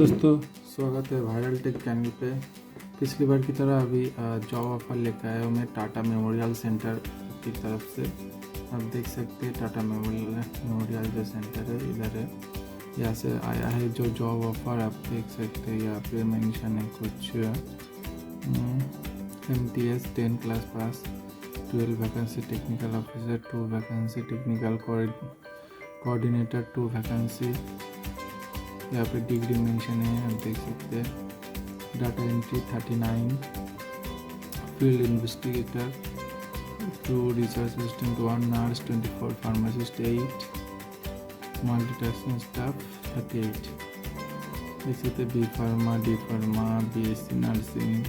दोस्तों, स्वागत है वायरल टेक चैनल पे। पिछली बार की तरह अभी जॉब ऑफर लेकर आया हूँ मैं टाटा मेमोरियल सेंटर की तरफ से। आप देख सकते हैं टाटा मेमोरियल जो सेंटर है इधर है, यहाँ से आया है जो जॉब ऑफर। आप देख सकते हैं यहाँ पे मेंशन है कुछ MTS 10 class pass, 12 vacancy technical officer, 2 vacancy technical coordinator, 2 vacancy. यहाँ पे डिग्री मेंशन है, आप देख सकते हैं। Data entry 39, field investigator 2, research assistant 1, nurse 24, pharmacist 8, multitasking staff 38। इसी तरह B.Pharm, D.Pharm, BSc nursing,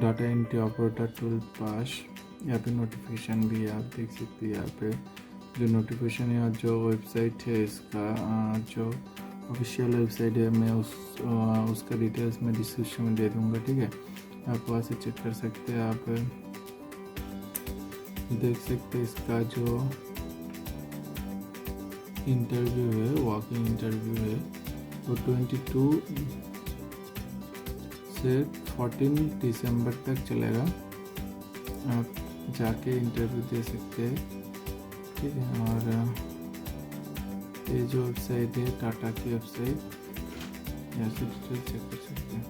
data entry operator 12 पास। यहाँ पे नोटिफिकेशन भी है, आप देख सकते हैं। यहाँ पे जो नोटिफिकेशन है और जो वेबसाइट है इसका, जो ऑफिशियल वेबसाइट है, मैं उसका डिटेल्स मैं डिस्क्रिप्शन में दे दूँगा, ठीक है। आप वहाँ से चेक कर सकते हैं। आप देख सकते हैं इसका जो इंटरव्यू है, वॉकिंग इंटरव्यू है, वो 22 से 14 दिसंबर तक चलेगा। आप जाके इंटरव्यू दे सकते हैं, ठीक है। और ये जो वेबसाइट है टाटा की वेबसाइट, यहाँ से डिटेल चेक कर सकते हैं।